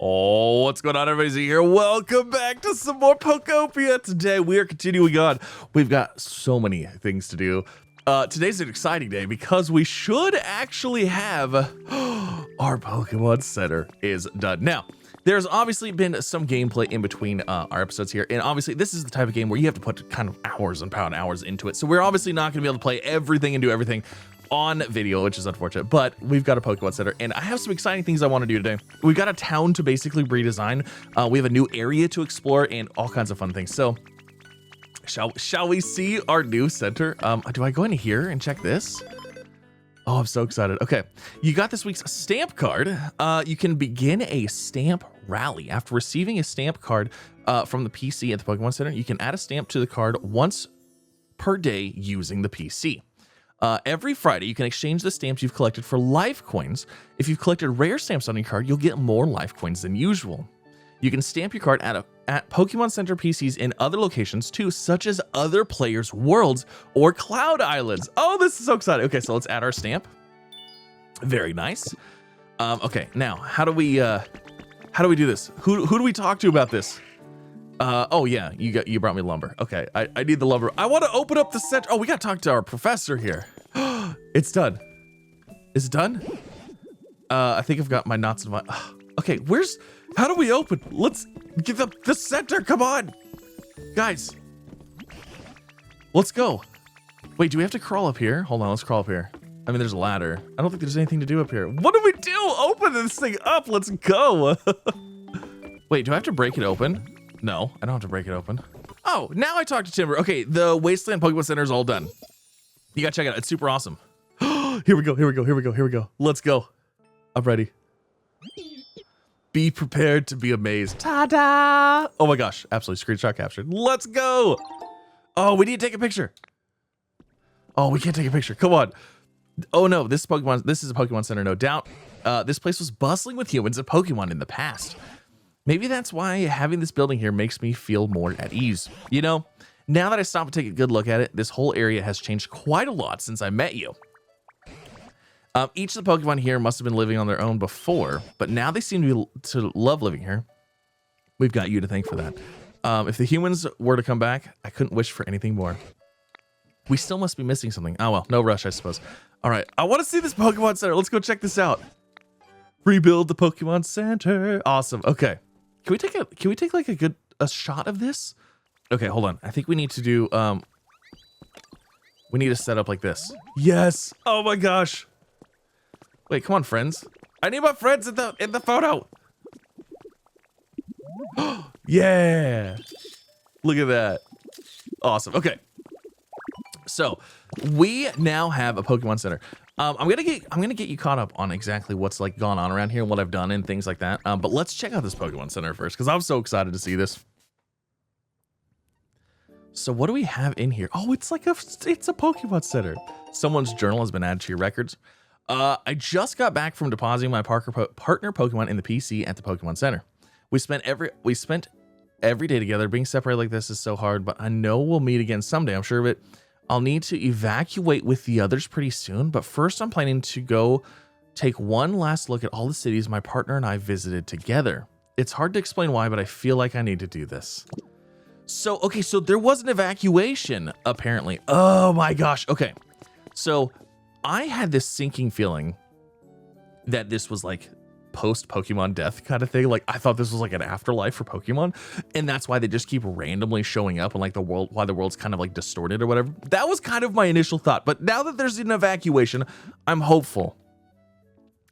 Oh, what's going on, everybody? Here. Welcome back to some more Pokopia. Today we are continuing on. We've got so many things to do. Today's an exciting day because we should actually have our Pokemon Center is done. Now, there's obviously been some gameplay in between our episodes here, and obviously this is the type of game where you have to put kind of hours and hours into it. So we're obviously not going to be able to play everything and do everything on video, which is unfortunate, but we've got a Pokemon Center and I have some exciting things I want to do today. We've got a town to basically redesign. We have a new area to explore and all kinds of fun things. So shall we see our new center? Do I go in here and check this? Oh, I'm so excited. Okay, you got this week's stamp card. You can begin a stamp rally. After receiving a stamp card from the PC at the Pokemon Center, you can add a stamp to the card once per day using the PC. Every Friday, you can exchange the stamps you've collected for life coins. If you've collected rare stamps on your card, you'll get more life coins than usual. You can stamp your card at Pokemon Center PCs in other locations too, such as other players' worlds or cloud islands. Oh, this is so exciting. Okay, so let's add our stamp. Very nice. Okay, now how do we do this? Who do we talk to about this? Oh yeah, you brought me lumber. Okay, I need the lumber. I want to open up the center. Oh, we got to talk to our professor here. It's done. Is it done? I think I've got my knots in my. Okay, how do we open? Let's get the center. Come on, guys. Let's go. Wait, do we have to crawl up here? Hold on, let's crawl up here. I mean, there's a ladder. I don't think there's anything to do up here. What do we do? Open this thing up. Let's go. Wait, do I have to break it open? No, I don't have to break it open. Oh, now I talk to Timber. Okay, the Wasteland Pokemon Center is all done. You gotta check it out. It's super awesome. Here we go. Let's go. I'm ready. Be prepared to be amazed. Ta-da! Oh my gosh, absolutely screenshot captured. Let's go. Oh, we need to take a picture. Oh, we can't take a picture. Come on. Oh no, this is a Pokemon Center, no doubt. This place was bustling with humans and Pokemon in the past. Maybe that's why having this building here makes me feel more at ease. You know, now that I stop and take a good look at it, this whole area has changed quite a lot since I met you. Each of the Pokemon here must have been living on their own before, but now they seem to love living here. We've got you to thank for that. If the humans were to come back, I couldn't wish for anything more. We still must be missing something. Oh well, no rush, I suppose. All right, I want to see this Pokemon Center. Let's go check this out. Rebuild the Pokemon Center. Awesome. Okay. Can we take like a shot of this? Okay, hold on. I think we need to do we need to set up like this. Yes. Oh my gosh. Wait, come on, friends. I need my friends in the photo. Yeah. Look at that. Awesome. Okay. So, we now have a Pokemon Center. I'm gonna get you caught up on exactly what's like gone on around here and what I've done and things like that. But let's check out this Pokemon Center first because I'm so excited to see this. So what do we have in here? Oh, it's a Pokemon Center. Someone's journal has been added to your records. I just got back from depositing my partner Pokemon in the PC at the Pokemon Center. We spent every day together. Being separated like this is so hard, but I know we'll meet again someday. I'm sure of it. I'll need to evacuate with the others pretty soon, but first I'm planning to go take one last look at all the cities my partner and I visited together. It's hard to explain why, but I feel like I need to do this. So, okay, so there was an evacuation, apparently. Oh my gosh, okay. So, I had this sinking feeling that this was like post-Pokemon death kind of thing. Like, I thought this was like an afterlife for Pokemon, and that's why they just keep randomly showing up and like why the world's kind of like distorted or whatever. That was kind of my initial thought, but now that there's an evacuation, I'm hopeful.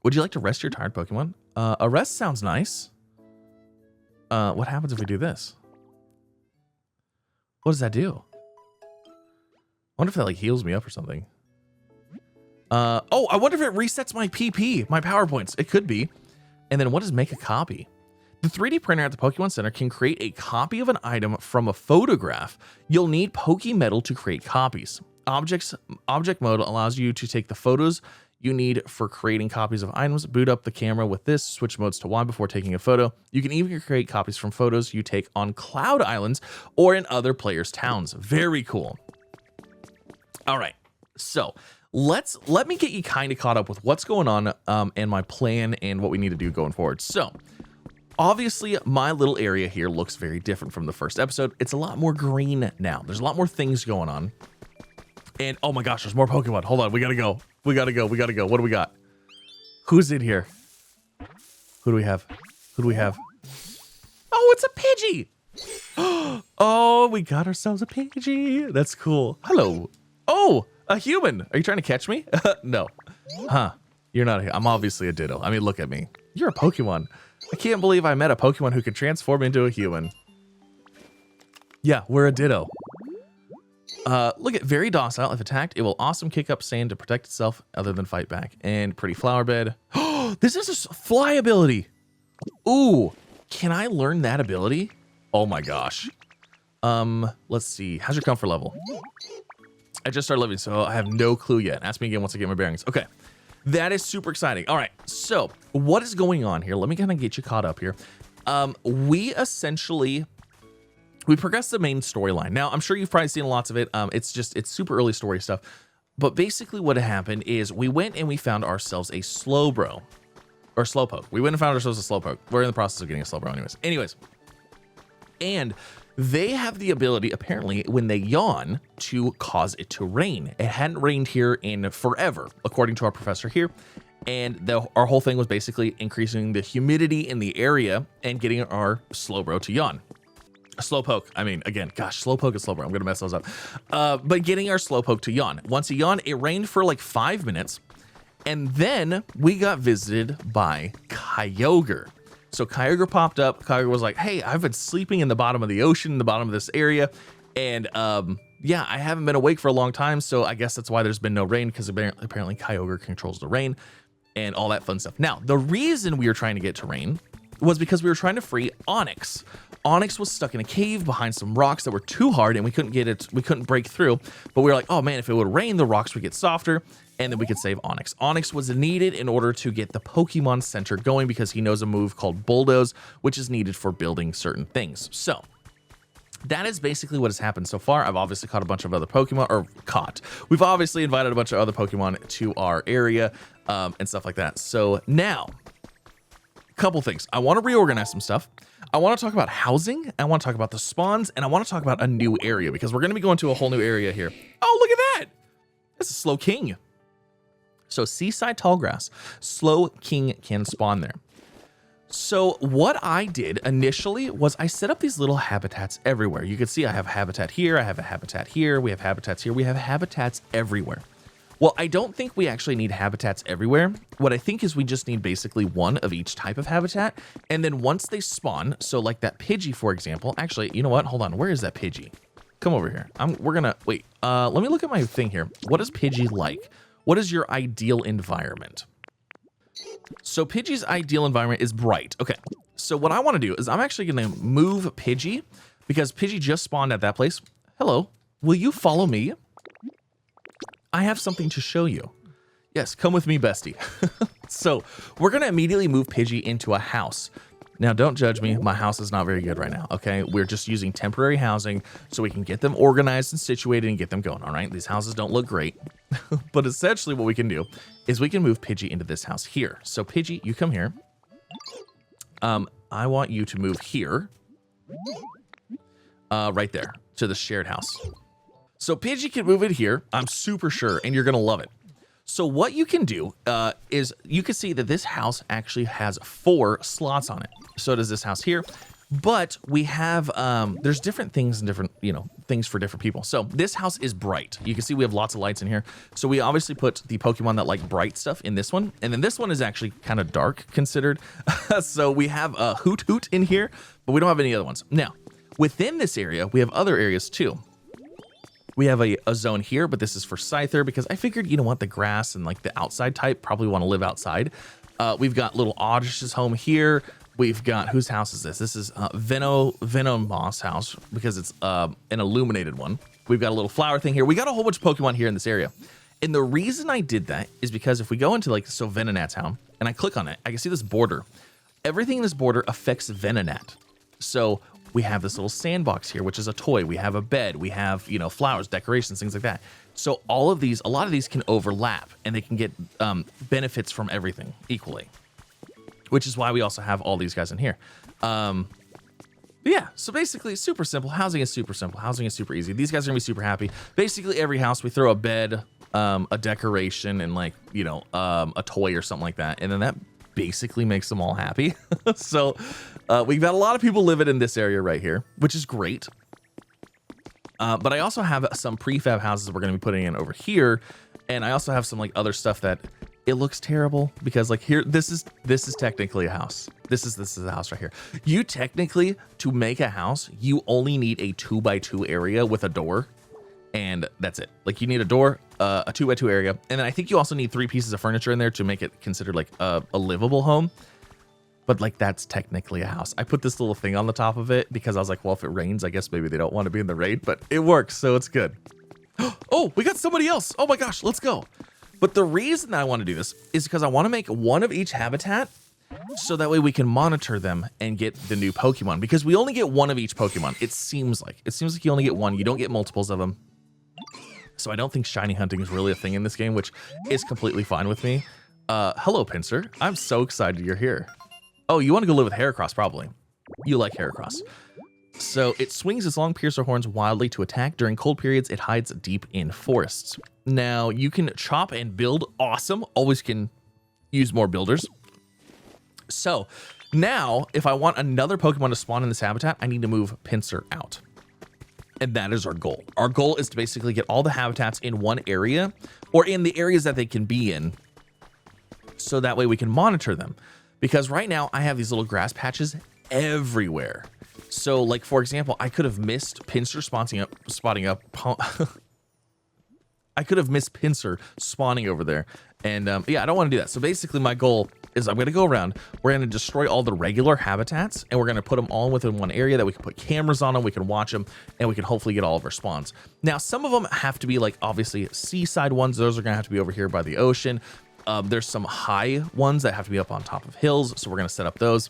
Would you like to rest your tired Pokemon? A rest sounds nice. What happens if we do this? What does that do? I wonder if that like heals me up or something. Oh, I wonder if it resets my PP, my power points. It could be. And then what does make a copy? The 3D printer at the Pokemon Center can create a copy of an item from a photograph. You'll need Pokemetal to create copies. Object mode allows you to take the photos you need for creating copies of items. Boot up the camera with this, switch modes to Y before taking a photo. You can even create copies from photos you take on cloud islands or in other players' towns. Very cool. All right, so let me get you kind of caught up with what's going on and my plan and what we need to do going forward. So obviously my little area here looks very different from the first episode. It's a lot more green now. There's a lot more things going on. And oh my gosh, there's more Pokemon. Hold on, we gotta go. We gotta go. What do we got? Who's in here? Who do we have? Oh, it's a Pidgey. Oh, we got ourselves a Pidgey. That's cool. Hello. Oh, a human. Are you trying to catch me? No. Huh. You're not. I'm obviously a Ditto. I mean, look at me. You're a Pokemon. I can't believe I met a Pokemon who could transform into a human. Yeah, we're a Ditto. Look at very docile. If attacked, it will awesome kick up sand to protect itself other than fight back. And pretty flower bed. Oh, this is a fly ability. Ooh, can I learn that ability? Oh my gosh. Let's see. How's your comfort level? I just started living, so I have no clue yet. Ask me again once I get my bearings. Okay. That is super exciting. All right. So what is going on here? Let me kind of get you caught up here. We progressed the main storyline. Now, I'm sure you've probably seen lots of it. It's super early story stuff. But basically what happened is we went and we found ourselves a Slowbro. Or Slowpoke. We went and found ourselves a Slowpoke. We're in the process of getting a Slowbro anyways. And they have the ability, apparently, when they yawn, to cause it to rain. It hadn't rained here in forever, according to our professor here. And our whole thing was basically increasing the humidity in the area and getting our Slowbro to yawn. Slowpoke. I mean, again, gosh, Slowpoke and Slowbro. I'm going to mess those up. But getting our Slowpoke to yawn. Once he yawned, it rained for like 5 minutes. And then we got visited by Kyogre. So Kyogre popped up. Kyogre was like, hey, I've been sleeping in the bottom of the ocean, in the bottom of this area. And yeah, I haven't been awake for a long time. So I guess that's why there's been no rain, because apparently Kyogre controls the rain and all that fun stuff. Now, the reason we were trying to get to rain was because we were trying to free Onyx. Onyx was stuck in a cave behind some rocks that were too hard and we couldn't break through. But we were like, oh man, if it would rain, the rocks would get softer and then we could save Onyx. Onyx was needed in order to get the Pokemon Center going because he knows a move called Bulldoze, which is needed for building certain things. So that is basically what has happened so far. I've obviously caught a bunch of other Pokemon, we've obviously invited a bunch of other Pokemon to our area and stuff like that. So now, couple things. I want to reorganize some stuff. I want to talk about housing. I want to talk about the spawns, and I want to talk about a new area because we're going to be going to a whole new area here. Oh, look at that. This is Slow King. So Seaside Tallgrass, Slow King can spawn there. So what I did initially was I set up these little habitats everywhere. You can see I have habitat here. I have a habitat here. We have habitats here. We have habitats everywhere. Well, I don't think we actually need habitats everywhere. What I think is we just need basically one of each type of habitat. And then once they spawn, so like that Pidgey, for example, actually, you know what? Hold on. Where is that Pidgey? Come over here. We're going to wait. Let me look at my thing here. What is Pidgey like? What is your ideal environment? So Pidgey's ideal environment is bright. Okay. So what I want to do is I'm actually going to move Pidgey because Pidgey just spawned at that place. Hello. Will you follow me? I have something to show you. Yes, come with me, bestie. So we're going to immediately move Pidgey into a house. Now, don't judge me. My house is not very good right now, okay? We're just using temporary housing so we can get them organized and situated and get them going, all right? These houses don't look great. But essentially what we can do is we can move Pidgey into this house here. So Pidgey, you come here. I want you to move here. Right there to the shared house. So Pidgey can move it here, I'm super sure, and you're going to love it. So what you can do is you can see that this house actually has 4 slots on it. So does this house here. But we have, there's different things and different, things for different people. So this house is bright. You can see we have lots of lights in here. So we obviously put the Pokemon that like bright stuff in this one. And then this one is actually kind of dark considered. So we have a Hoot Hoot in here, but we don't have any other ones. Now, within this area, we have other areas too. We have a zone here, but this is for Scyther because I figured, you know what, the grass and like the outside type probably want to live outside. We've got little Oddish's home here. We've got, whose house is this? This is Venomoth's house because it's an illuminated one. We've got a little flower thing here. We got a whole bunch of Pokemon here in this area. And the reason I did that is because if we go into like, so Venonat town and I click on it, I can see this border. Everything in this border affects Venonat. So we have this little sandbox here, which is a toy. We have a bed. We have, flowers, decorations, things like that. So a lot of these can overlap and they can get benefits from everything equally, which is why we also have all these guys in here. Yeah, so basically super simple. Housing is super simple. Housing is super easy. These guys are gonna be super happy. Basically every house we throw a bed, a decoration, and like, you know, a toy or something like that. And then that basically makes them all happy. So we've got a lot of people living in this area right here, which is great. But I also have some prefab houses that we're gonna be putting in over here. And I also have some like other stuff that it looks terrible because like here, this is technically a house. This is a house right here. You technically, to make a house, you only need a 2x2 area with a door, and that's it. Like you need a door, a 2x2 area, and then I think you also need 3 pieces of furniture in there to make it considered like a livable home. But like that's technically a house. I put this little thing on the top of it because I was like, well, if it rains, I guess maybe they don't want to be in the rain, but it works, so it's good. Oh, we got somebody else. Oh my gosh, let's go. But the reason that I want to do this is because I want to make one of each habitat so that way we can monitor them and get the new Pokemon, because we only get one of each Pokemon. It seems like you only get one. You don't get multiples of them. So I don't think shiny hunting is really a thing in this game, which is completely fine with me. Hello, Pinsir. I'm so excited you're here. Oh, you want to go live with Heracross, probably. You like Heracross. So it swings its long piercer horns wildly to attack. During cold periods, it hides deep in forests. Now, you can chop and build. Awesome. Always can use more builders. So now, if I want another Pokemon to spawn in this habitat, I need to move Pinsir out. And that is our goal. Our goal is to basically get all the habitats in one area, or in the areas that they can be in, so that way we can monitor them. Because right now, I have these little grass patches everywhere. So, like, for example, I could have missed Pinsir spotting up. I could have missed Pinsir spawning over there. And, yeah, I don't want to do that. So, basically, my goal is I'm going to go around. We're going to destroy all the regular habitats, and we're going to put them all within one area that we can put cameras on them, we can watch them, and we can hopefully get all of our spawns. Now, some of them have to be, like, obviously, seaside ones. Those are going to have to be over here by the ocean. There's some high ones that have to be up on top of hills, so we're going to set up those.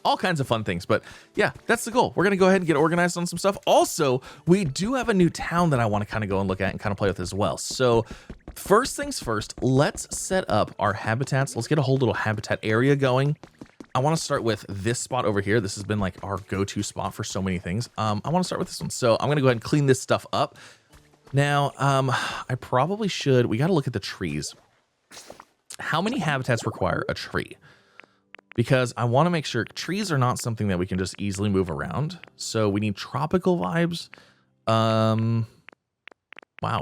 All kinds of fun things, but yeah, that's the goal. We're going to go ahead and get organized on some stuff. Also, we do have a new town that I want to kind of go and look at and kind of play with as well. So first things first, let's set up our habitats. Let's get a whole little habitat area going. I want to start with this spot over here. This has been like our go-to spot for so many things. I want to start with this one. So I'm going to go ahead and clean this stuff up. Now, I probably should, we got to look at the trees. How many habitats require a tree? Because I want to make sure trees are not something that we can just easily move around. So we need tropical vibes. Wow,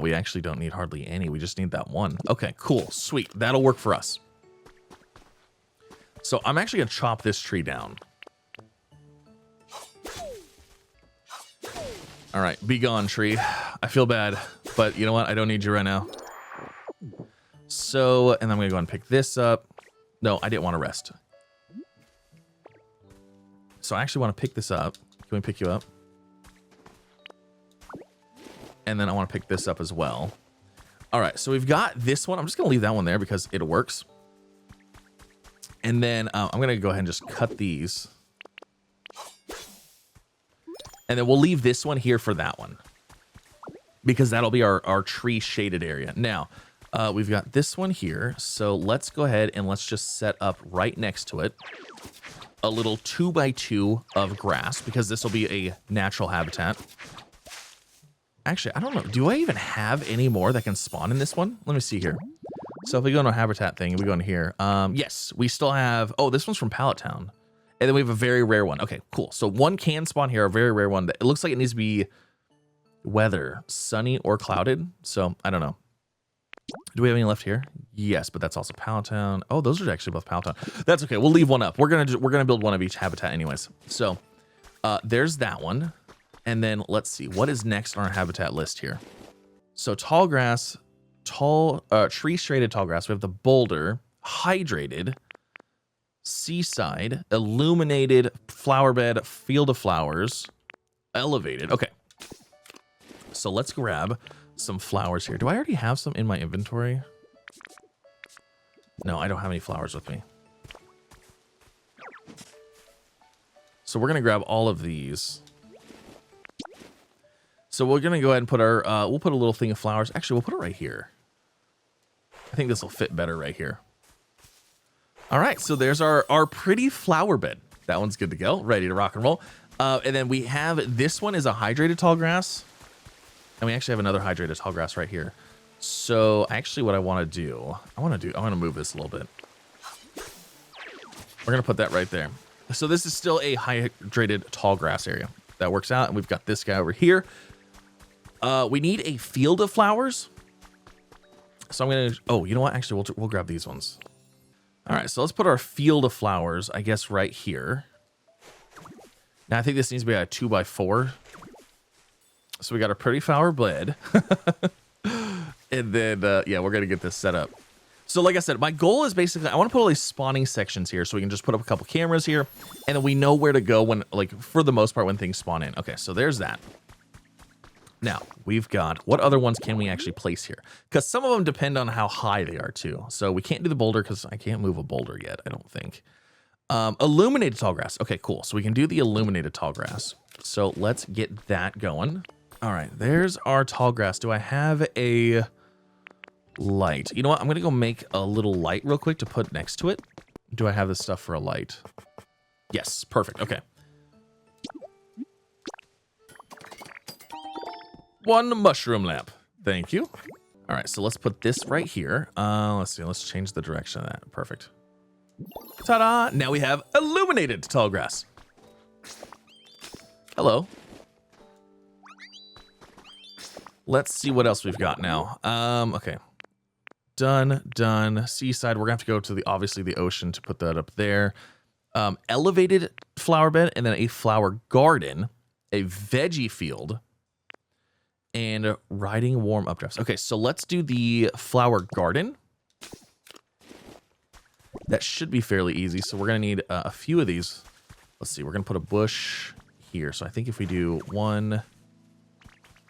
we actually don't need hardly any. We just need that one. Okay, cool, sweet. That'll work for us. So I'm actually going to chop this tree down. All right, be gone, tree. I feel bad, but you know what? I don't need you right now. So, and I'm going to go and pick this up. No, I didn't want to rest. So I actually want to pick this up. Can we pick you up? And then I want to pick this up as well. All right, so we've got this one. I'm just going to leave that one there because it works. And then I'm going to go ahead and just cut these. And then we'll leave this one here for that one, because that'll be our tree shaded area. Now, we've got this one here. So let's go ahead and let's just set up right next to it a little 2x2 of grass, because this will be a natural habitat. Actually, I don't know. Do I even have any more that can spawn in this one? Let me see here. So if we go into a habitat thing and we go in here, yes, we still have, oh, this one's from Pallet Town. And then we have a very rare one. Okay, cool. So one can spawn here, a very rare one that it looks like it needs to be weather, sunny or clouded. So I don't know. Do we have any left here? Yes, but that's also Pallet Town. Oh, those are actually both Pallet Town. That's okay. We'll leave one up. We're gonna build one of each habitat anyways. So there's that one. And then let's see what is next on our habitat list here. So tall grass, tree shaded tall grass. We have the boulder, hydrated, seaside, illuminated, flower bed, field of flowers, elevated. Okay. So let's grab some flowers here. Do I already have some in my inventory? No, I don't have any flowers with me. So we're gonna grab all of these. So we're gonna go ahead and put our, we'll put a little thing of flowers. Actually, we'll put it right here. I think this will fit better right here. All right, so there's our pretty flower bed. That one's good to go. Ready to rock and roll. And then we have, this one is a hydrated tall grass. And we actually have another hydrated tall grass right here. So actually what I want to do, I want to move this a little bit. We're going to put that right there. So this is still a hydrated tall grass area. That works out. And we've got this guy over here. We need a field of flowers. So I'm going to, oh, you know what? Actually, we'll grab these ones. All right, so let's put our field of flowers, I guess, right here. Now, I think this needs to be a 2x4. So we got our pretty flower bed. And then, yeah, we're going to get this set up. So like I said, my goal is basically, I want to put all these spawning sections here so we can just put up a couple cameras here. And then we know where to go when, like, for the most part, when things spawn in. Okay, so there's that. Now, we've got, what other ones can we actually place here? Because some of them depend on how high they are, too. So we can't do the boulder because I can't move a boulder yet, I don't think. Illuminated tall grass. Okay, cool. So we can do the illuminated tall grass. So let's get that going. All right, there's our tall grass. Do I have a light? You know what? I'm going to go make a little light real quick to put next to it. Do I have the stuff for a light? Yes, perfect. Okay. One mushroom lamp. Thank you. All right, so let's put this right here. Let's see. Let's change the direction of that. Perfect. Ta-da! Now we have illuminated tall grass. Hello. Let's see what else we've got now. Okay. Done. Seaside. We're gonna have to go to the, obviously, the ocean to put that up there. Elevated flower bed, and then a flower garden, a veggie field, and riding warm updrafts. Okay, so let's do the flower garden. That should be fairly easy. So we're going to need a few of these. Let's see. We're going to put a bush here. So I think if we do 1,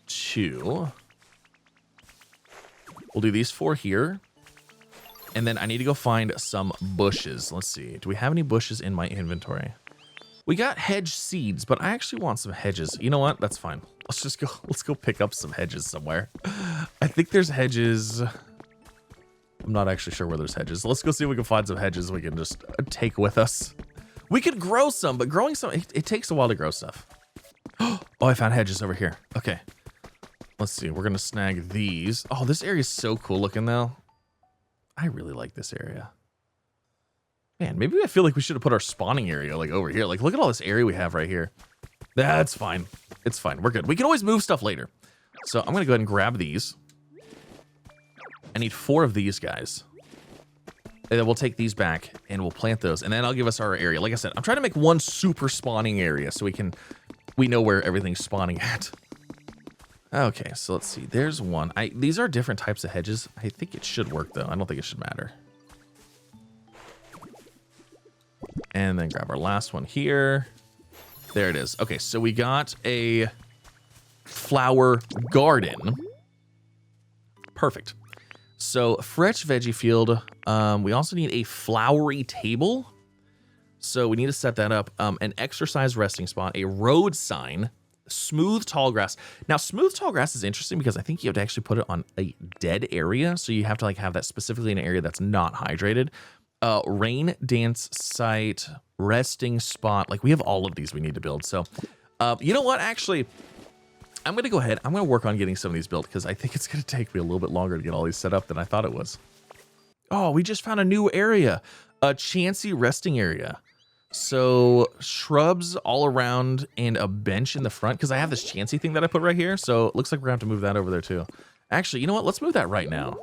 2, we'll do these 4 here. And then I need to go find some bushes. Let's see. Do we have any bushes in my inventory? We got hedge seeds, but I actually want some hedges. You know what? That's fine. Let's go pick up some hedges somewhere. I think there's hedges. I'm not actually sure where there's hedges. Let's go see if we can find some hedges we can just take with us. We could grow some, but growing some, it takes a while to grow stuff. Oh, I found hedges over here. Okay. Let's see. We're going to snag these. Oh, this area is so cool looking though. I really like this area. Man, maybe I feel like we should have put our spawning area like over here. Like, look at all this area we have right here. That's fine. It's fine. We're good. We can always move stuff later. So I'm going to go ahead and grab these. I need 4 of these guys. And then we'll take these back and we'll plant those. And then I'll give us our area. Like I said, I'm trying to make one super spawning area so we know where everything's spawning at. Okay, so let's see. There's one. These are different types of hedges. I think it should work though. I don't think it should matter. And then grab our last one here. There it is. Okay, so we got a flower garden. Perfect. So fresh veggie field. We also need a flowery table. So we need to set that up. An exercise resting spot, a road sign, smooth tall grass. Now, smooth tall grass is interesting because I think you have to actually put it on a dead area. So you have to like have that specifically in an area that's not hydrated. Rain dance site, resting spot. Like we have all of these we need to build. So, you know what? Actually, I'm going to go ahead. I'm going to work on getting some of these built because I think it's going to take me a little bit longer to get all these set up than I thought it was. Oh, we just found a new area, a chancy resting area. So shrubs all around and a bench in the front because I have this chancy thing that I put right here. So it looks like we're going to have to move that over there too. Actually, you know what? Let's move that right now.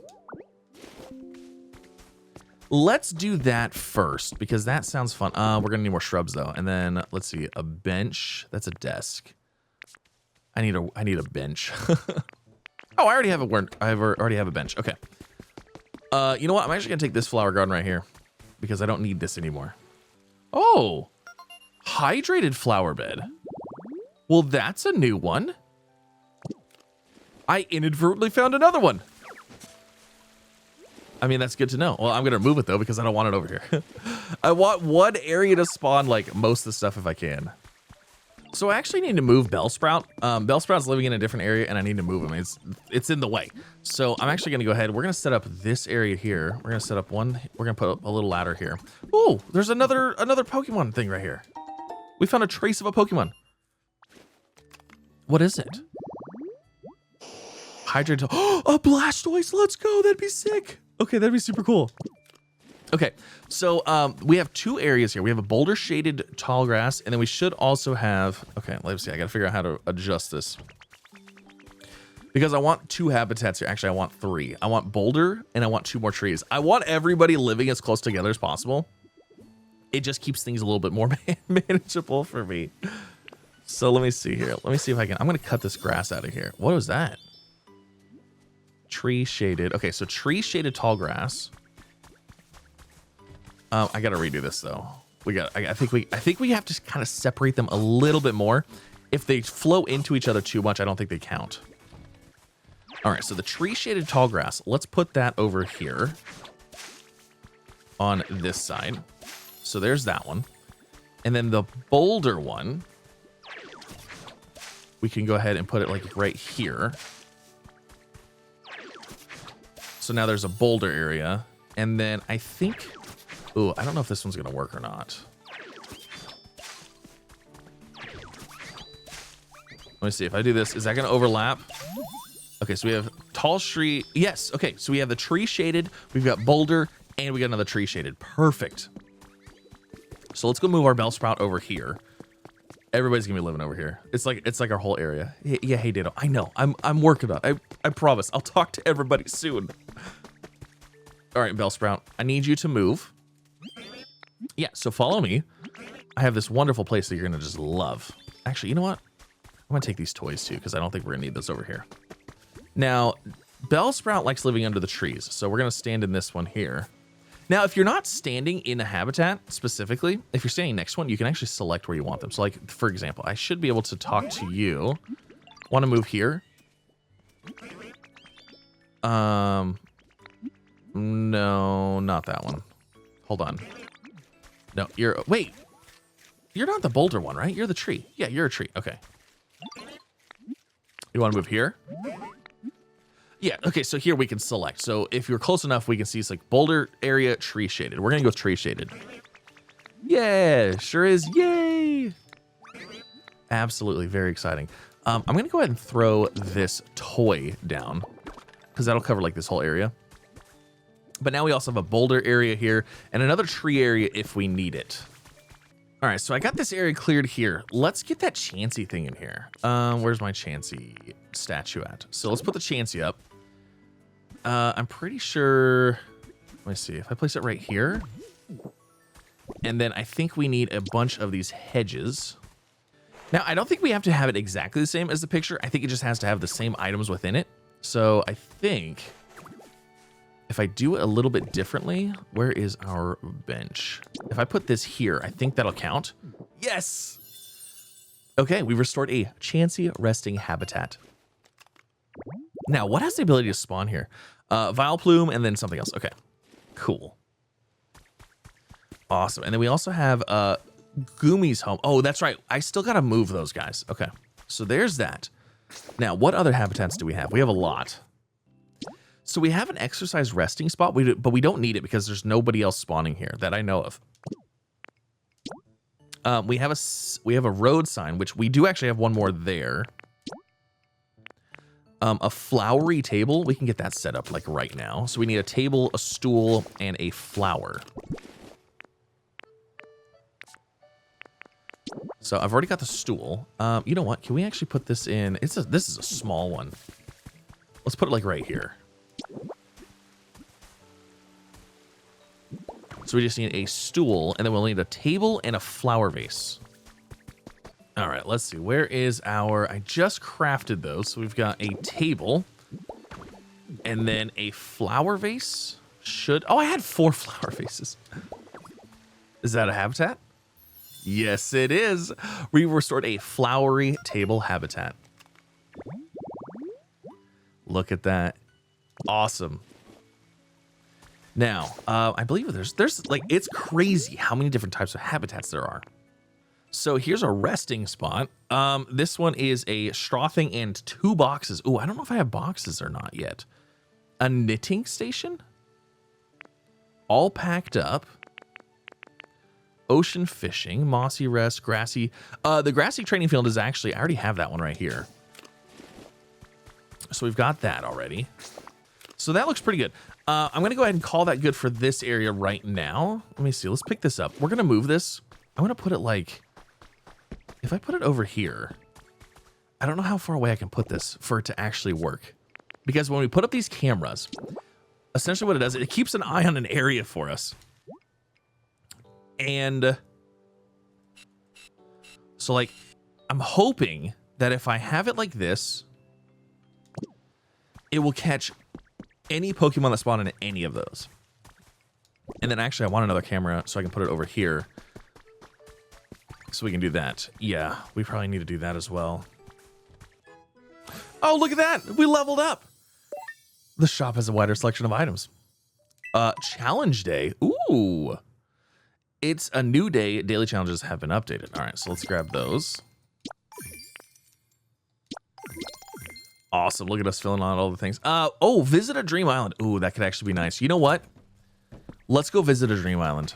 Let's do that first because that sounds fun. We're going to need more shrubs though. And then let's see, a bench. That's a desk. I need a bench. Oh, I already have already have a bench. Okay. You know what? I'm actually going to take this flower garden right here because I don't need this anymore. Oh, hydrated flower bed. Well, that's a new one. I inadvertently found another one. I mean, that's good to know. Well, I'm going to remove it, though, because I don't want it over here. I want one area to spawn, like, most of the stuff if I can. So I actually need to move Bellsprout. Bellsprout's living in a different area, and I need to move him. It's in the way. So I'm actually going to go ahead. We're going to set up this area here. We're going to set up one. We're going to put a little ladder here. Oh, there's another Pokemon thing right here. We found a trace of a Pokemon. What is it? Hydrate. Oh, a Blastoise. Let's go. That'd be sick. Okay, that'd be super cool. Okay, so we have 2 areas here. We have a boulder shaded tall grass, and then we should also have, okay, let's see. I gotta figure out how to adjust this. Because I want 2 habitats here. Actually, I want 3. I want boulder and I want 2 more trees. I want everybody living as close together as possible. It just keeps things a little bit more manageable for me. So let me see here. Let me see if I can, I'm gonna cut this grass out of here. What was that? Tree shaded. Okay, so tree shaded tall grass. I gotta redo this though. I think we have to kind of separate them a little bit more. If they flow into each other too much, I don't think they count. All right, so the tree shaded tall grass, let's put that over here on this side. So there's that one. And then the boulder one, we can go ahead and put it like right here. So now there's a boulder area. And then I think, ooh, I don't know if this one's gonna work or not. Let me see if I do this, is that gonna overlap? Okay, so we have tall tree. Yes, okay, so we have the tree shaded, we've got boulder, and we got another tree shaded. Perfect. So let's go move our Bellsprout over here. Everybody's gonna be living over here. It's like our whole area. Yeah, hey Ditto. I know. I'm working on it. I promise. I'll talk to everybody soon. All right, Bellsprout. I need you to move. Yeah, so follow me. I have this wonderful place that you're gonna just love. Actually, you know what? I'm gonna take these toys too, because I don't think we're gonna need this over here. Now, Bellsprout likes living under the trees, so we're gonna stand in this one here. Now, if you're not standing in a habitat specifically, if you're standing next to one, you can actually select where you want them. So like, for example, I should be able to talk to you. Want to move here? No, not that one. Hold on. No, wait. You're not the boulder one, right? You're the tree. Yeah, you're a tree. Okay. You want to move here? Yeah, okay, so here we can select. So if you're close enough, we can see it's like boulder area, tree shaded. We're gonna go with tree shaded. Yeah, sure is. Yay! Absolutely, very exciting. I'm gonna go ahead and throw this toy down because that'll cover like this whole area. But now we also have a boulder area here and another tree area if we need it. All right, so I got this area cleared here. Let's get that Chansey thing in here. Where's my Chansey statue at? So let's put the Chansey up. I'm pretty sure, let me see, if I place it right here, and then I think we need a bunch of these hedges. Now, I don't think we have to have it exactly the same as the picture. I think it just has to have the same items within it. So I think if I do it a little bit differently, where is our bench? If I put this here, I think that'll count. Yes! Okay, we restored a Chansey resting habitat. Now, what has the ability to spawn here? Vileplume and then something else. Okay, cool. Awesome. And then we also have Goomie's home. Oh, that's right. I still got to move those guys. Okay, so there's that. Now, what other habitats do we have? We have a lot. So we have an exercise resting spot, but we don't need it because there's nobody else spawning here that I know of. We have a road sign, which we do actually have one more there. A flowery table, we can get that set up like right now. So we need a table, a stool, and a flower. So I've already got the stool. You know what? Can we actually put this in? This is a small one. Let's put it like right here. So we just need a stool, and then we'll need a table and a flower vase. All right, let's see. Where is our... I just crafted those. So we've got a table, and then a flower vase. Oh, I had 4 flower vases. Is that a habitat? Yes, it is. We restored a flowery table habitat. Look at that. Awesome. Now, I believe there's like, it's crazy how many different types of habitats there are. So here's a resting spot. This one is a straw thing and 2 boxes. Ooh, I don't know if I have boxes or not yet. A knitting station. All packed up. ocean fishing, mossy rest, grassy. The grassy training field is actually, I already have that one right here. So we've got that already. So that looks pretty good. I'm going to go ahead and call that good for this area right now. Let me see. Let's pick this up. We're going to move this. I'm going to put it like, if I put it over here, I don't know how far away I can put this for it to actually work. Because when we put up these cameras, essentially what it does, it keeps an eye on an area for us. And so like, I'm hoping that if I have it like this, it will catch any Pokemon that spawn in any of those. And then actually I want another camera so I can put it over here. So we can do that. Yeah, we probably need to do that as well. Oh, look at that. We leveled up. The shop has a wider selection of items. Challenge day. Ooh. It's a new day. Daily challenges have been updated. All right, so let's grab those. Awesome. Look at us filling out all the things. Oh, visit a dream island. Ooh, that could actually be nice. You know what? Let's go visit a dream island.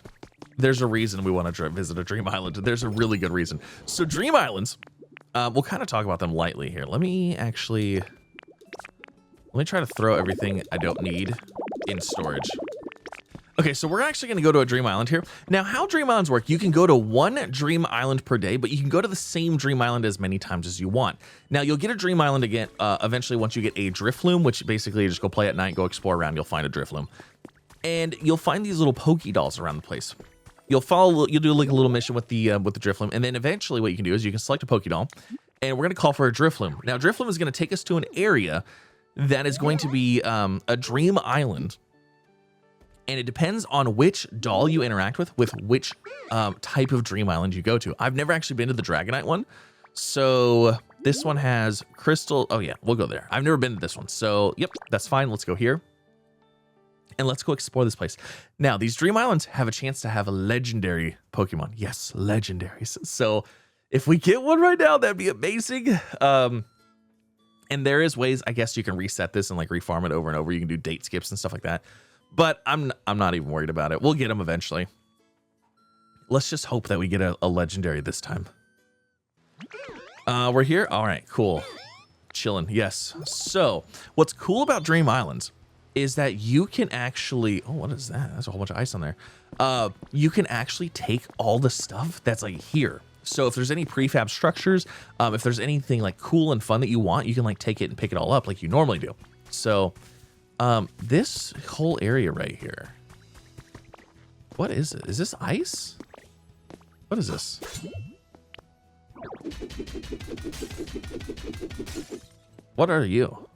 There's a reason we want to visit a dream island. There's a really good reason. So dream islands, we'll kind of talk about them lightly here. Let me try to throw everything I don't need in storage. Okay, so we're actually going to go to a dream island here. Now, how dream islands work, you can go to one dream island per day, but you can go to the same dream island as many times as you want. Now, you'll get a dream island again eventually once you get a Drifloon, which basically you just go play at night, go explore around, you'll find a Drifloon. And you'll find these little Poké dolls around the place. You'll do like a little mission with the Drifloon, and then eventually what you can do is you can select a Poké doll, and we're going to call for a Drifloon. Now, Drifloon is going to take us to an area that is going to be a dream island. And it depends on which doll you interact with which type of dream island you go to. I've never actually been to the Dragonite one. So this one has crystal. Oh yeah, we'll go there. I've never been to this one. So yep, that's fine. Let's go here. And let's go explore this place. Now, these dream islands have a chance to have a legendary Pokemon. Yes, legendaries. So if we get one right now, that'd be amazing. And there is ways, I guess you can reset this and like refarm it over and over. You can do date skips and stuff like that. But I'm not even worried about it. We'll get them eventually. Let's just hope that we get a legendary this time. We're here? All right, cool. Chilling, yes. So, what's cool about Dream Islands is that you can actually... Oh, what is that? That's a whole bunch of ice on there. You can actually take all the stuff that's like here. So if there's any prefab structures, if there's anything like cool and fun that you want, you can like take it and pick it all up like you normally do. So... this whole area right here. What is it? Is this ice? What is this? What are you?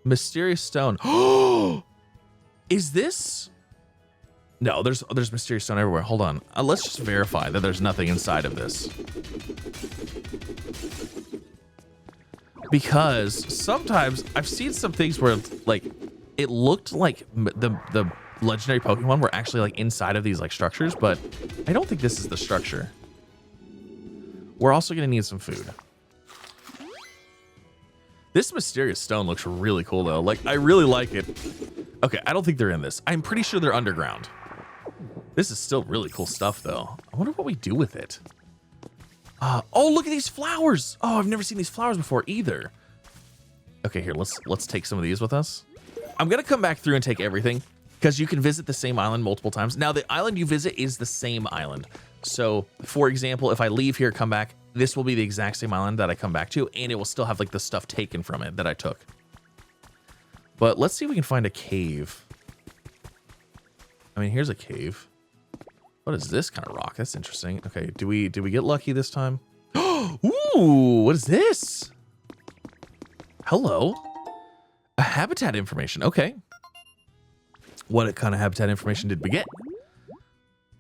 Mysterious stone. Oh, is this? No, there's mysterious stone everywhere. Hold on. Let's just verify that there's nothing inside of this. Because sometimes I've seen some things where like it looked like the legendary Pokemon were actually like inside of these like structures, but I don't think this is the structure. We're also gonna need some food. This mysterious stone looks really cool though. Like I really like it. Okay, I don't think they're in this. I'm pretty sure they're underground. This is still really cool stuff though. I wonder what we do with it. Oh, look at these flowers. Oh, I've never seen these flowers before either. Okay, here, let's take some of these with us. I'm gonna come back through and take everything because you can visit the same island multiple times. Now, the island you visit is the same island. So, for example, if I leave here, come back, this will be the exact same island that I come back to, and it will still have like the stuff taken from it that I took. But let's see if we can find a cave. I mean, here's a cave. What is this kind of rock? That's interesting. Okay, do we get lucky this time? Ooh, what is this? Hello. A habitat information. Okay. What kind of habitat information did we get?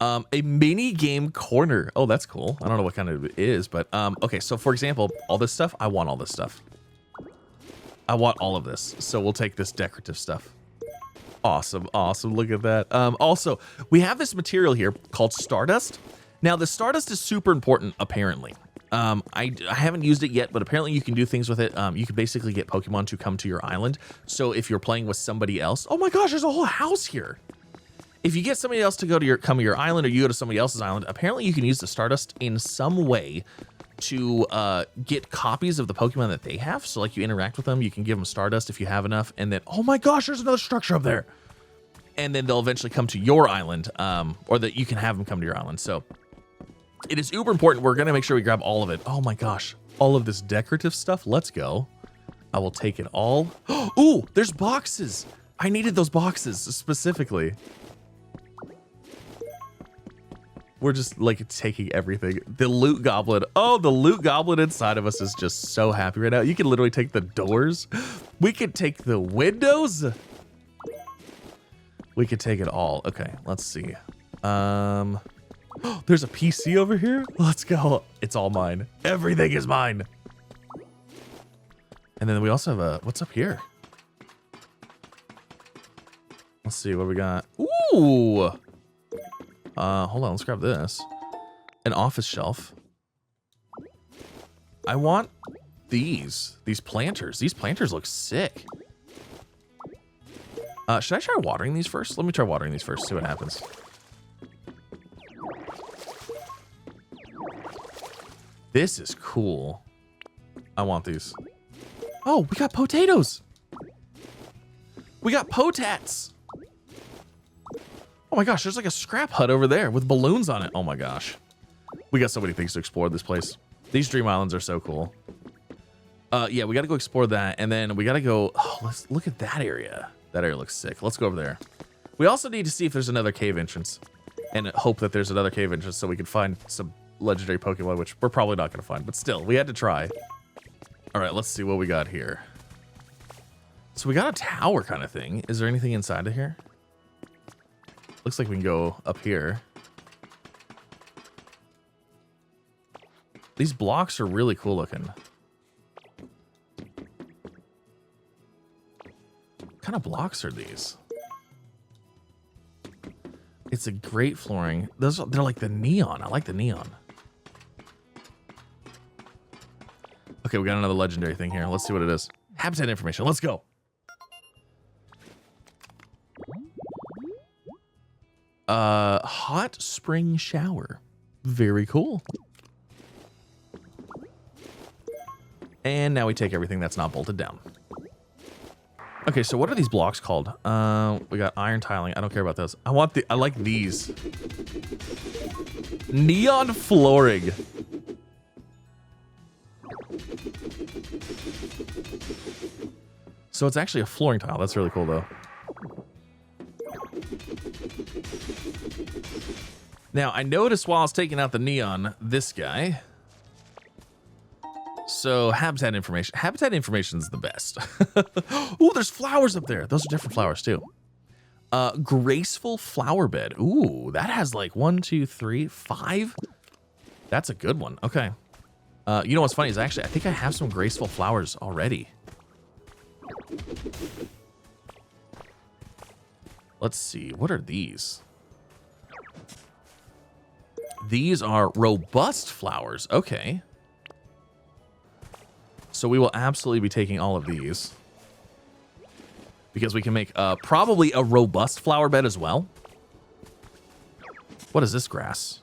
A mini game corner. Oh, that's cool. I don't know what kind of it is, but okay, so for example, all this stuff, I want all this stuff. I want all of this. So we'll take this decorative stuff. Awesome, awesome. Look at that. Also, we have this material here called Stardust. Now, the Stardust is super important, apparently. I haven't used it yet, but apparently you can do things with it. You can basically get Pokemon to come to your island. So if you're playing with somebody else... Oh my gosh, there's a whole house here. If you get somebody else to come to your island, or you go to somebody else's island, apparently you can use the Stardust in some way to get copies of the Pokemon that they have. So like you interact with them, you can give them Stardust if you have enough, and then, oh my gosh, there's another structure up there. And then they'll eventually come to your island, or that you can have them come to your island. So it is uber important. We're gonna make sure we grab all of it. Oh my gosh, all of this decorative stuff. Let's go. I will take it all. Ooh, there's boxes. I needed those boxes specifically. We're just like taking everything. The loot goblin. Oh, the loot goblin inside of us is just so happy right now. You can literally take the doors. We could take the windows. We could take it all. Okay, let's see. There's a PC over here. Let's go. It's all mine. Everything is mine. And then we also have a, what's up here? Let's see what we got. Ooh. Hold on, let's grab this. An office shelf. I want these planters. These planters look sick. Should I try watering these first? Let me try watering these first, see what happens. This is cool. I want these. Oh, we got potatoes. We got potats. Oh my gosh, there's like a scrap hut over there with balloons on it. Oh my gosh. We got so many things to explore this place. These dream islands are so cool. Yeah, we got to go explore that. And then we got to go, oh, let's look at that area. That area looks sick. Let's go over there. We also need to see if there's another cave entrance and hope that there's another cave entrance so we can find some legendary Pokemon, which we're probably not going to find, but still, we had to try. All right, let's see what we got here. So we got a tower kind of thing. Is there anything inside of here? Looks like we can go up here. These blocks are really cool looking. What kind of blocks are these? It's a great flooring. They're like the neon. I like the neon. Okay, we got another legendary thing here. Let's see what it is. Habitat information. Let's go. Hot spring shower. Very cool. And now we take everything that's not bolted down. Okay, so what are these blocks called? We got iron tiling. I don't care about those. I like these. Neon flooring. So it's actually a flooring tile. That's really cool though. Now, I noticed while I was taking out the neon, this guy. So, habitat information. Habitat information is the best. Ooh, there's flowers up there. Those are different flowers, too. Graceful flower bed. Ooh, that has like 1, 2, 3, 5. That's a good one. Okay. You know what's funny is actually, I think I have some graceful flowers already. Let's see. What are these? These are robust flowers. Okay. So we will absolutely be taking all of these. Because we can make probably a robust flower bed as well. What is this grass?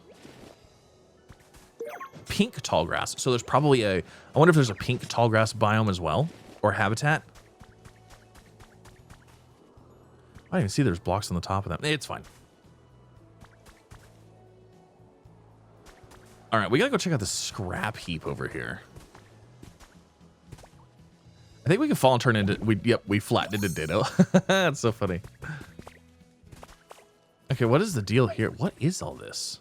Pink tall grass. So there's probably I wonder if there's a pink tall grass biome as well. Or habitat. I didn't even see there's blocks on the top of that. It's fine. All right, we gotta go check out the scrap heap over here. I think we can fall and turn into, we flattened into Ditto. That's so funny. Okay, what is the deal here? What is all this?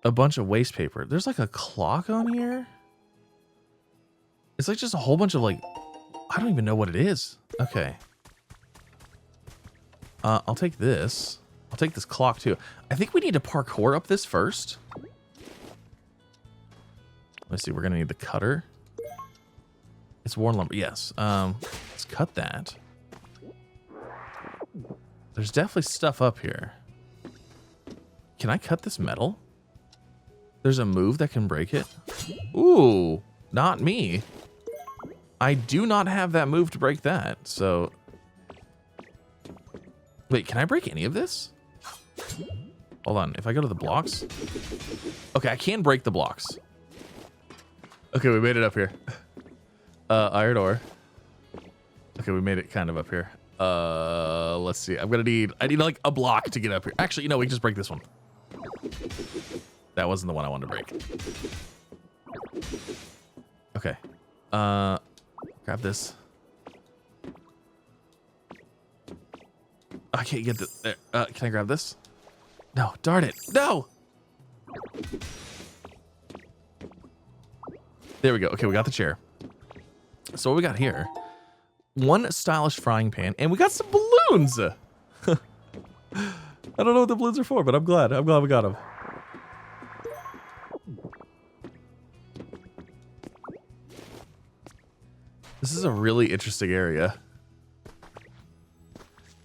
A bunch of waste paper. There's like a clock on here. It's like just a whole bunch of like, I don't even know what it is. Okay. I'll take this. I'll take this clock too. I think we need to parkour up this first. Let's see, we're gonna need the cutter. It's worn lumber, yes. Let's cut that. There's definitely stuff up here. Can I cut this metal? There's a move that can break it. Ooh, not me. I do not have that move to break that, so. Wait, can I break any of this? Hold on. If I go to the blocks. Okay, I can break the blocks. Okay, we made it up here. Iron ore. Okay, we made it kind of up here. Let's see. I need like a block to get up here. Actually, you know, we can just break this one. That wasn't the one I wanted to break. Okay. Grab this. I can't get this. There. Can I grab this? No, darn it. No! There we go. Okay, we got the chair. So what we got here? One stylish frying pan, and we got some balloons. I don't know what the balloons are for, but I'm glad. I'm glad we got them. This is a really interesting area.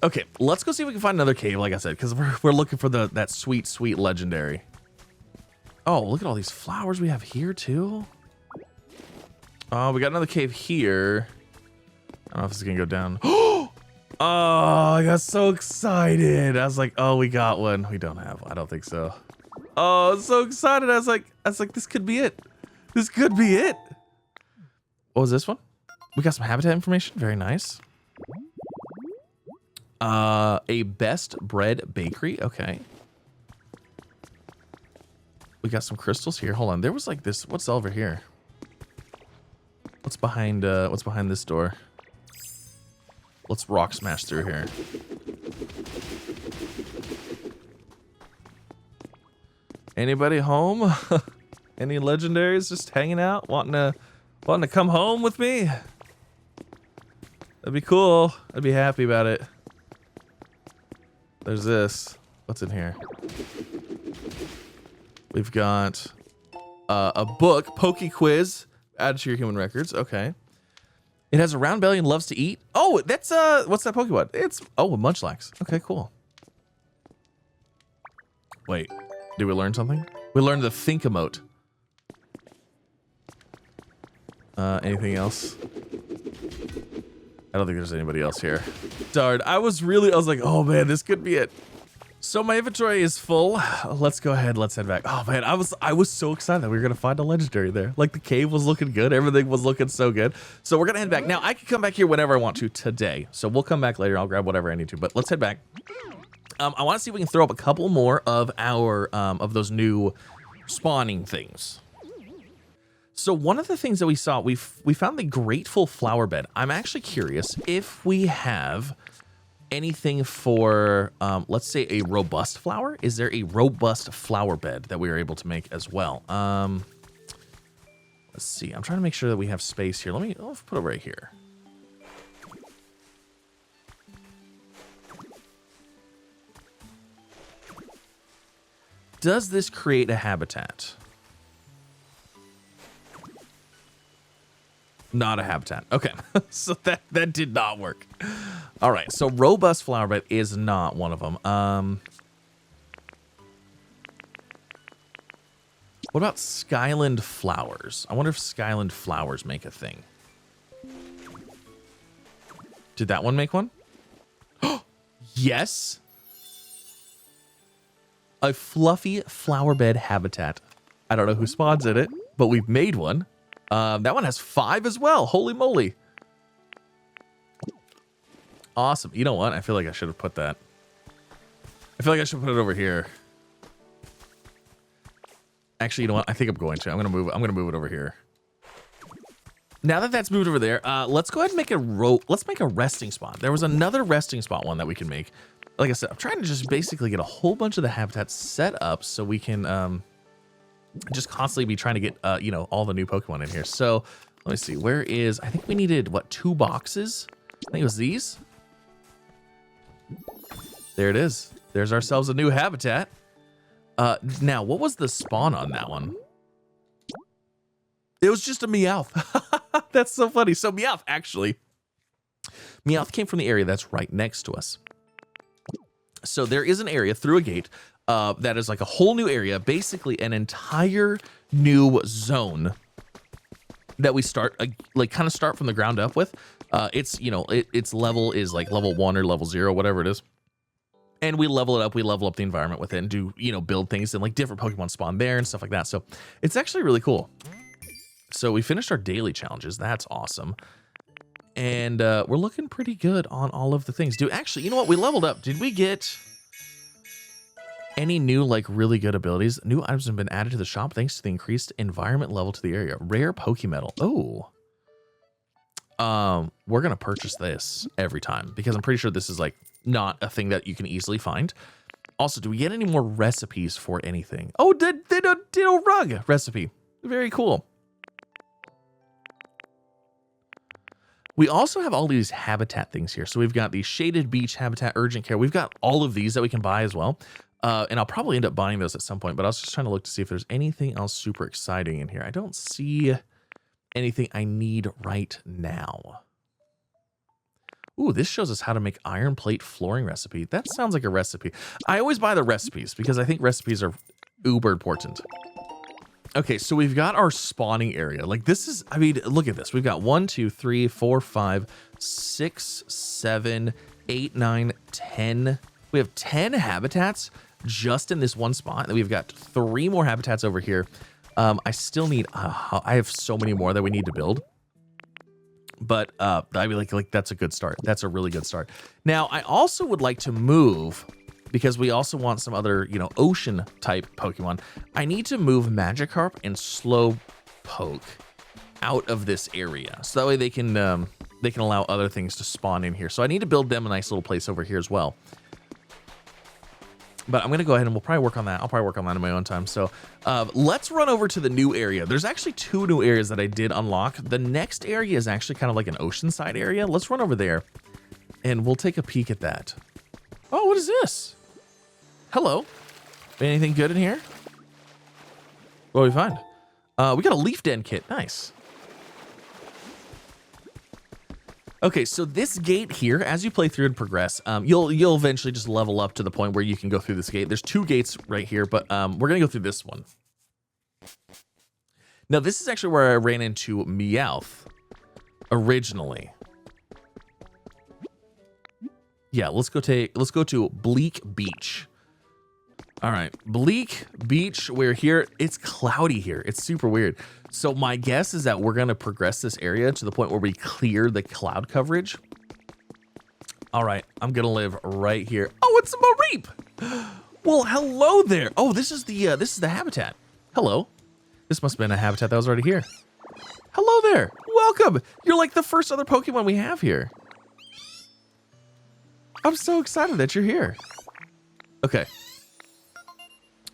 Okay, let's go see if we can find another cave, like I said, because we're looking for that sweet, sweet legendary. Oh, look at all these flowers we have here, too. Oh, we got another cave here. I don't know if this is going to go down. Oh, I got so excited. I was like, oh, we got one. We don't have one. I don't think so. Oh, I'm so excited. I was like, this could be it. This could be it. What was this one? We got some habitat information. Very nice. A best bread bakery. Okay. We got some crystals here. Hold on. There was like this. What's over here? What's behind this door? Let's rock smash through here. Anybody home? Any legendaries just hanging out, wanting to come home with me? That'd be cool. I'd be happy about it. There's this. What's in here? We've got a book, Poke Quiz, add to your human records. Okay. It has a round belly and loves to eat. Oh, that's what's that Pokemon? It's a Munchlax. Okay, cool. Wait, did we learn something? We learned the think emote. Anything else? I don't think there's anybody else here. Darn, I was like, oh man, this could be it. So my inventory is full. Let's go ahead. Let's head back. Oh man, I was so excited that we were gonna find a legendary there. Like the cave was looking good. Everything was looking so good. So we're gonna head back. Now I can come back here whenever I want to today. So we'll come back later. I'll grab whatever I need to. But let's head back. I want to see if we can throw up a couple more of our of those new spawning things. So one of the things that we saw, we found the grateful flower bed. I'm actually curious if we have anything for, let's say, a robust flower. Is there a robust flower bed that we are able to make as well? Let's see. I'm trying to make sure that we have space here. I'll put it right here. Does this create a habitat? Not a habitat. Okay, so that did not work. All right, so robust flower bed is not one of them. What about Skyland flowers? I wonder if Skyland flowers make a thing. Did that one make one? Yes. A fluffy flower bed habitat. I don't know who spawns in it, but we've made one. That one has 5 as well. Holy moly. Awesome. You know what? I feel like I should have put that. I feel like I should put it over here. Actually, you know what? I think I'm going to. I'm going to move it over here. Now that that's moved over there, let's go ahead and make let's make a resting spot. There was another resting spot one that we can make. Like I said, I'm trying to just basically get a whole bunch of the habitats set up so we can just constantly be trying to get, you know, all the new Pokemon in here. So let me see. Where is, I think we needed, what, 2 boxes? I think it was these. There it is. There's ourselves a new habitat. Now, what was the spawn on that one? It was just a Meowth. That's so funny. So Meowth, actually, Meowth came from the area that's right next to us. So there is an area through a gate that is like a whole new area, basically an entire new zone that we start, like kind of start from the ground up with. It's, you know, its level is like level 1 or level 0, whatever it is. And we level it up. We level up the environment with it and do, you know, build things and like different Pokemon spawn there and stuff like that. So it's actually really cool. So we finished our daily challenges. That's awesome. And we're looking pretty good on all of the things. Dude, actually, you know what? We leveled up. Did we get any new, like, really good abilities? New items have been added to the shop thanks to the increased environment level to the area. Rare Pokemetal. Oh. We're going to purchase this every time because I'm pretty sure this is, like, not a thing that you can easily find. Also, do we get any more recipes for anything? Oh, Ditto rug recipe. Very cool. We also have all these habitat things here. So we've got the shaded beach habitat, urgent care. We've got all of these that we can buy as well. And I'll probably end up buying those at some point, but I was just trying to look to see if there's anything else super exciting in here. I don't see anything I need right now. Ooh, this shows us how to make iron plate flooring recipe. That sounds like a recipe. I always buy the recipes because I think recipes are uber important. Okay, so we've got our spawning area. Like this is, I mean, look at this. We've got 1, 2, 3, 4, 5, 6, 7, 8, 9, 10. We have 10 habitats just in this one spot. And we've got 3 more habitats over here. I still need, I have so many more that we need to build. But I mean, like that's a good start. That's a really good start. Now, I also would like to move, because we also want some other, you know, ocean type Pokemon. I need to move Magikarp and Slowpoke out of this area, so that way they can allow other things to spawn in here. So I need to build them a nice little place over here as well. But I'm going to go ahead and we'll probably work on that. I'll probably work on that in my own time. So let's run over to the new area. There's actually 2 new areas that I did unlock. The next area is actually kind of like an oceanside area. Let's run over there and we'll take a peek at that. Oh, what is this? Hello. Anything good in here? What do we find? We got a leaf den kit. Nice. Okay, so this gate here, as you play through and progress, you'll eventually just level up to the point where you can go through this gate. There's 2 gates right here, but we're gonna go through this one. Now, this is actually where I ran into Meowth originally. Yeah, let's go to Bleak Beach. All right, Bleak Beach, we're here. It's cloudy here. It's super weird. So my guess is that we're going to progress this area to the point where we clear the cloud coverage. All right, I'm going to live right here. Oh, it's a Mareep. Well, hello there. Oh, this is the habitat. Hello. This must have been a habitat that was already here. Hello there. Welcome. You're like the first other Pokemon we have here. I'm so excited that you're here. Okay.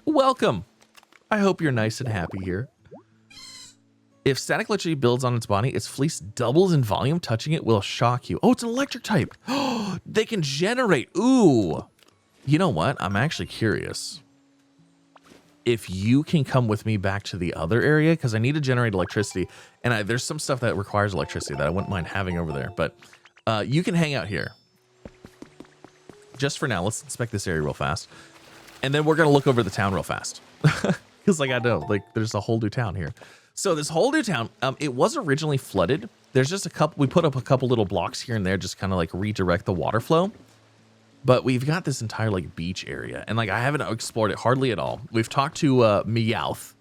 Welcome. I hope you're nice and happy here. If static electricity builds on its body, its fleece doubles in volume. Touching it will shock you. Oh, it's an electric type. Oh, they can generate. Ooh. You know what? I'm actually curious if you can come with me back to the other area, because I need to generate electricity. And there's some stuff that requires electricity that I wouldn't mind having over there. But you can hang out here. Just for now, let's inspect this area real fast. And then we're going to look over the town real fast. Because like I know, like there's a whole new town here. So this whole new town, it was originally flooded. There's just a couple, we put up a couple little blocks here and there, just kind of like redirect the water flow. But we've got this entire like beach area. And like I haven't explored it hardly at all. We've talked to Meowth.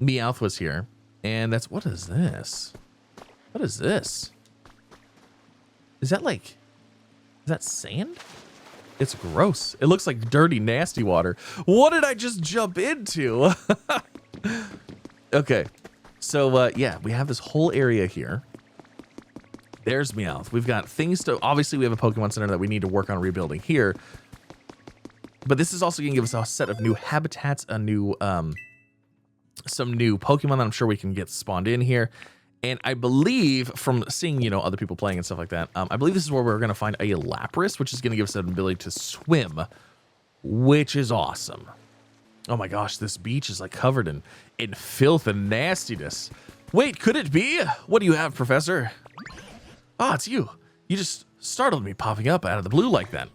Meowth was here. And that's, what is this? What is this? Is that sand? It's gross. It looks like dirty, nasty water. What did I just jump into? Okay. So, yeah, we have this whole area here. There's Meowth. We've got things to... Obviously, we have a Pokemon Center that we need to work on rebuilding here. But this is also going to give us a set of new habitats, a new... some new Pokemon that I'm sure we can get spawned in here. And I believe, from seeing, you know, other people playing and stuff like that, I believe this is where we're going to find a Lapras, which is going to give us an ability to swim, which is awesome. Oh my gosh, this beach is like covered in filth and nastiness. Wait, could it be? What do you have, Professor? Ah, it's you. You just startled me popping up out of the blue like that.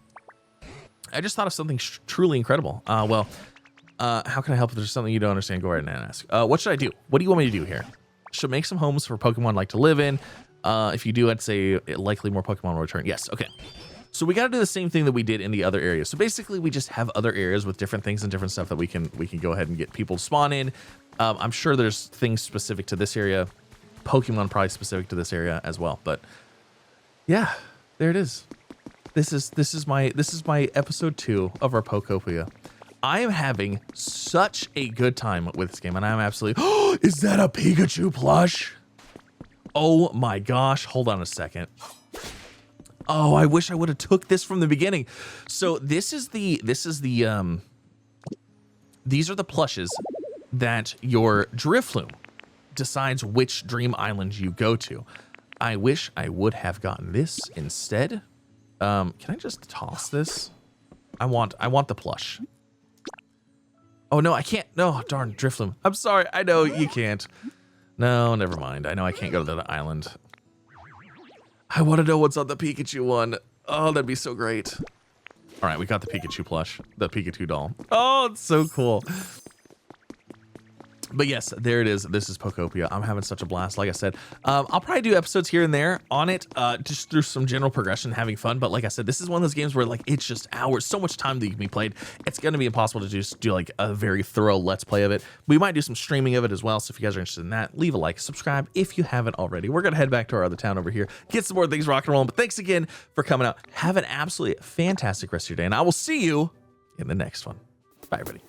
I just thought of something truly incredible. Well, how can I help if there's something you don't understand? Go right ahead and ask. What should I do? What do you want me to do here? Should make some homes for Pokemon like to live in. If you do, I'd say likely more Pokemon will return. Yes, okay. So we got to do the same thing that we did in the other areas. So basically, we just have other areas with different things and different stuff that we can go ahead and get people to spawn in. I'm sure there's things specific to this area. Pokemon probably specific to this area as well. But yeah, there it is. This is my episode 2 of our Pokopia. I am having such a good time with this game, and I'm absolutely. Oh, is that a Pikachu plush? Oh my gosh! Hold on a second. Oh, I wish I would have took this from the beginning. So these are the plushes that your Drifloon decides which dream island you go to. I wish I would have gotten this instead. Can I just toss this? I want the plush. Oh no, I can't. No, darn Drifloon. I'm sorry. I know you can't. No, never mind. I know I can't go to that island. I want to know what's on the Pikachu one. Oh, that'd be so great. All right, we got the Pikachu plush, the Pikachu doll. Oh, it's so cool. But yes, there it is. This is Pokopia. I'm having such a blast. Like I said, I'll probably do episodes here and there on it, just through some general progression, having fun. But like I said, this is one of those games where like it's just hours, so much time that can be played. It's going to be impossible to just do like a very thorough let's play of it. We might do some streaming of it as well. So if you guys are interested in that, leave a like, subscribe if you haven't already. We're going to head back to our other town over here, get some more things rock and rolling. But thanks again for coming out. Have an absolutely fantastic rest of your day, and I will see you in the next one. Bye, everybody.